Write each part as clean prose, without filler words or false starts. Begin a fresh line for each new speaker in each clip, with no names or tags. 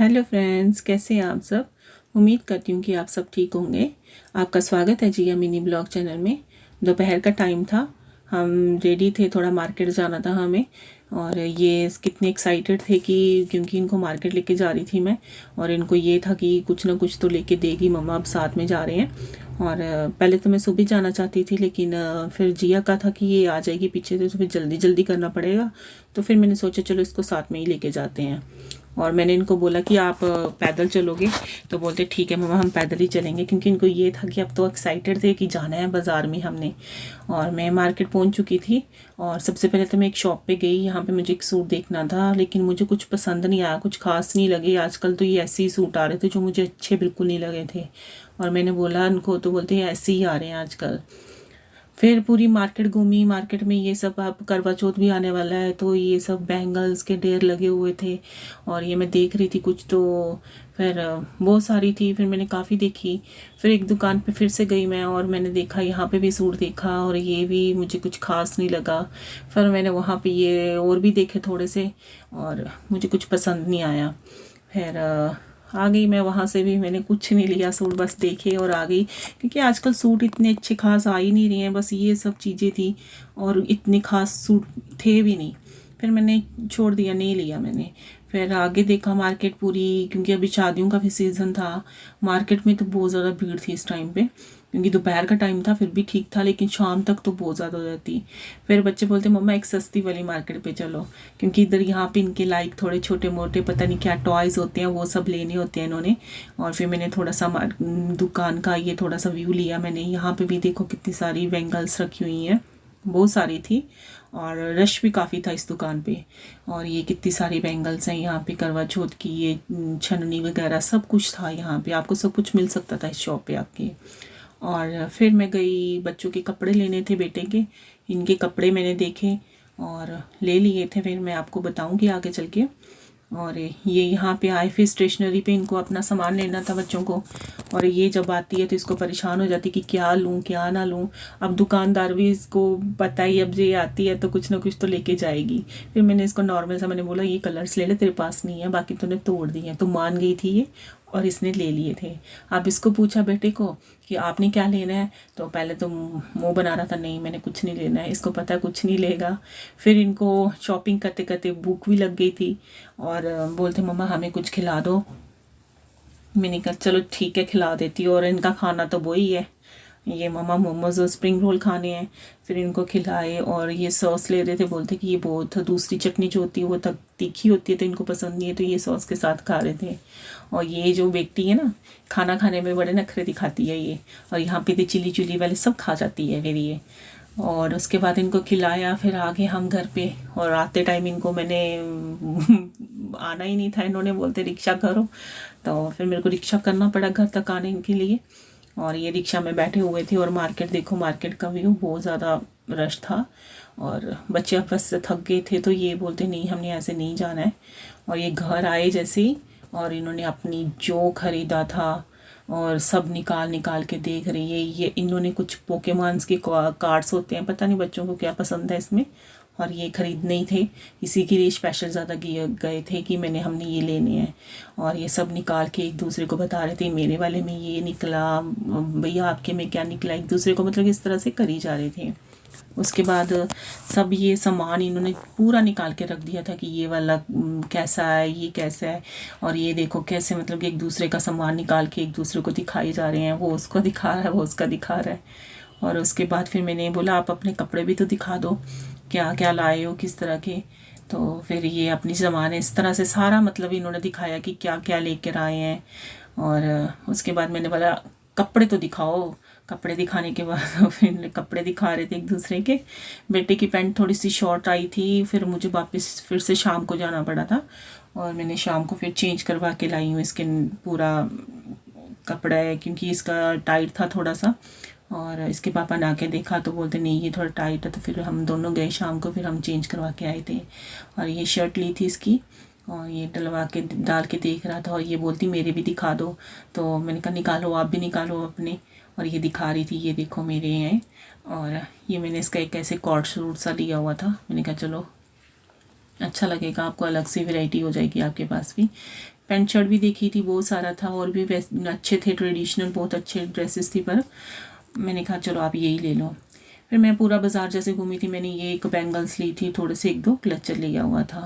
Hello friends, कैसे हैं आप सब। उम्मीद करती हूँ कि आप सब ठीक होंगे। आपका स्वागत है जिया मिनी ब्लॉग चैनल में। दोपहर का टाइम था, हम रेडी थे, थोड़ा मार्केट जाना था हमें। और ये कितने एक्साइटेड थे कि क्योंकि इनको मार्केट लेके जा रही थी मैं, और इनको ये था कि कुछ ना कुछ तो लेके देगी मम्मा, अब साथ में जा रहे हैं। और पहले तो मैं सुबह जाना चाहती थी, लेकिन फिर जिया का था कि ये आ जाएगी पीछे से, तो फिर जल्दी जल्दी करना पड़ेगा। तो फिर मैंने सोचा चलो इसको साथ में ही लेके जाते हैं। और मैंने इनको बोला कि आप पैदल चलोगे, तो बोलते ठीक है मम्मा हम पैदल ही चलेंगे, क्योंकि इनको ये था कि अब तो एक्साइटेड थे कि जाना है बाज़ार में हमने। और मैं मार्केट पहुंच चुकी थी, और सबसे पहले तो मैं एक शॉप पे गई। यहाँ पे मुझे एक सूट देखना था, लेकिन मुझे कुछ पसंद नहीं आया, कुछ खास नहीं लगे। आजकल तो ये ऐसे ही सूट आ रहे थे जो मुझे अच्छे बिल्कुल नहीं लगे थे। और मैंने बोला इनको, तो बोलते हैं ऐसे ही आ रहे हैं आजकल। फिर पूरी मार्केट घूमी, मार्केट में ये सब, अब करवा चौथ भी आने वाला है तो ये सब बैंगल्स के ढेर लगे हुए थे। और ये मैं देख रही थी कुछ, तो फिर बहुत सारी थी, फिर मैंने काफ़ी देखी। फिर एक दुकान पे फिर से गई मैं, और मैंने देखा यहाँ पे भी सूट देखा, और ये भी मुझे कुछ खास नहीं लगा। फिर मैंने वहाँ पे ये और भी देखे थोड़े से, और मुझे कुछ पसंद नहीं आया। फिर आ गई मैं वहाँ से भी, मैंने कुछ नहीं लिया, सूट बस देखे और आ गई। क्योंकि आजकल सूट इतने अच्छे खास आ ही नहीं रहे हैं, बस ये सब चीज़ें थी, और इतने खास सूट थे भी नहीं। फिर मैंने छोड़ दिया, नहीं लिया मैंने। फिर आगे देखा मार्केट पूरी, क्योंकि अभी शादियों का भी सीज़न था। मार्केट में तो बहुत ज़्यादा भीड़ थी इस टाइम पे, क्योंकि दोपहर का टाइम था फिर भी ठीक था, लेकिन शाम तक तो बहुत ज़्यादा हो जाती। फिर बच्चे बोलते मम्मा एक सस्ती वाली मार्केट पे चलो, क्योंकि इधर यहाँ पे इनके लाइक थोड़े छोटे मोटे पता नहीं क्या टॉयज़ होते हैं, वो सब लेने होते हैं इन्होंने। और फिर मैंने थोड़ा सा दुकान का ये थोड़ा सा व्यू लिया मैंने। यहाँ पे भी देखो कितनी सारी बैंगल्स रखी हुई हैं, बहुत सारी थी, और रश भी काफ़ी था इस दुकान पे। और ये कितनी सारी बैंगल्स हैं यहाँ पे, करवा चौथ की ये छननी वगैरह सब कुछ था यहाँ पे, आपको सब कुछ मिल सकता था इस शॉप पे आपके। और फिर मैं गई, बच्चों के कपड़े लेने थे बेटे के, इनके कपड़े मैंने देखे और ले लिए थे, फिर मैं आपको बताऊंगी आगे चल के। और ये यहाँ पे आए, फिर स्टेशनरी पे इनको अपना सामान लेना था बच्चों को। और ये जब आती है तो इसको परेशान हो जाती कि क्या लूँ क्या ना लूँ। अब दुकानदार भी इसको पता ही, अब ये आती है तो कुछ ना कुछ तो लेके जाएगी। फिर मैंने इसको नॉर्मल सा मैंने बोला ये कलर्स ले ले, तेरे पास नहीं है, बाकी तूने तोड़ दी है। तो मान गई थी ये, और इसने ले लिए थे। अब इसको पूछा बेटे को कि आपने क्या लेना है, तो पहले तो मुंह बना रहा था, नहीं मैंने कुछ नहीं लेना है, इसको पता है कुछ नहीं लेगा। फिर इनको शॉपिंग करते करते भूख भी लग गई थी, और बोलते मम्मा हमें कुछ खिला दो। मैंने कहा चलो ठीक है खिला देती हूँ, और इनका खाना तो वही है, ये मम्मा मोमोज और स्प्रिंग रोल खाने हैं। फिर इनको खिलाए, और ये सॉस ले रहे थे, बोलते कि ये बहुत दूसरी चटनी जो होती है वो तक तीखी होती है तो इनको पसंद नहीं है, तो ये सॉस के साथ खा रहे थे। और ये जो बेटी है ना, खाना खाने में बड़े नखरे दिखाती है ये, और यहाँ पे तो चिली चिली वाले सब खा जाती है फिर ये। और उसके बाद इनको खिलाया, फिर आगे हम घर पे। और आते टाइम इनको मैंने आना ही नहीं था, इन्होंने बोलते रिक्शा करो, तो फिर मेरे को रिक्शा करना पड़ा घर तक आने के लिए। और ये रिक्शा में बैठे हुए थे, और मार्केट देखो, मार्केट का व्यू बहुत ज़्यादा रश था। और बच्चे आपस से थक गए थे, तो ये बोलते नहीं हमने ऐसे नहीं जाना है। और ये घर आए जैसे ही, और इन्होंने अपनी जो खरीदा था और सब निकाल निकाल के देख रही है। ये इन्होंने कुछ पोकेमॉन्स के कार्ड्स होते हैं, पता नहीं बच्चों को क्या पसंद है इसमें, और ये खरीदने ही थे, इसी के लिए स्पेशल ज़्यादा गए थे कि हमने ये लेने हैं। और ये सब निकाल के एक दूसरे को बता रहे थे, मेरे वाले में ये निकला, भैया आपके में क्या निकला, एक दूसरे को मतलब इस तरह से करी जा रहे थे। उसके बाद सब ये सामान इन्होंने पूरा निकाल के रख दिया था कि ये वाला कैसा है, ये कैसा है। और ये देखो कैसे मतलब एक दूसरे का सामान निकाल के एक दूसरे को दिखाई जा रहे हैं, वो उसको दिखा रहा है, वो उसका दिखा रहा है। और उसके बाद फिर मैंने बोला आप अपने कपड़े भी तो दिखा दो, क्या क्या लाए हो, किस तरह के। तो फिर ये अपनी सामान इस तरह से सारा मतलब इन्होंने दिखाया कि क्या क्या लेकर आए हैं। और उसके बाद मैंने बोला कपड़े तो दिखाओ। कपड़े दिखाने के बाद फिर कपड़े दिखा रहे थे एक दूसरे के। बेटे की पैंट थोड़ी सी शॉर्ट आई थी, फिर मुझे वापस फिर से शाम को जाना पड़ा था, और मैंने शाम को फिर चेंज करवा के लाई हूँ इसके पूरा कपड़ा है, क्योंकि इसका टाइट था थोड़ा सा। और इसके पापा ने आके देखा तो बोलते नहीं ये थोड़ा टाइट है, तो फिर हम दोनों गए शाम को, फिर हम चेंज करवा के आए थे। और ये शर्ट ली थी इसकी, और ये डलवा के डाल के देख रहा था, और ये बोलती मेरे भी दिखा दो। तो मैंने कहा निकालो, आप भी निकालो अपने। और ये दिखा रही थी, ये देखो मेरे हैं। और ये मैंने इसका एक ऐसे कॉर्ड सूट सा लिया हुआ था, मैंने कहा चलो अच्छा लगेगा आपको, अलग से वैरायटी हो जाएगी आपके पास भी। पैंट शर्ट भी देखी थी, बहुत सारा था और भी अच्छे थे, ट्रेडिशनल बहुत अच्छे ड्रेसेस थी, पर मैंने कहा चलो आप यही ले लो। फिर मैं पूरा बाज़ार जैसे घूमी थी, मैंने ये एक बैंगल्स ली थी, थोड़े से 1-2 क्लचर लिया हुआ था,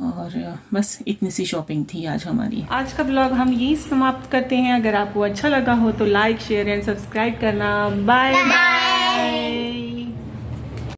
और बस इतनी सी शॉपिंग थी आज हमारी। आज का ब्लॉग हम यही समाप्त करते हैं। अगर आपको अच्छा लगा हो तो लाइक, शेयर एंड सब्सक्राइब करना। Bye bye.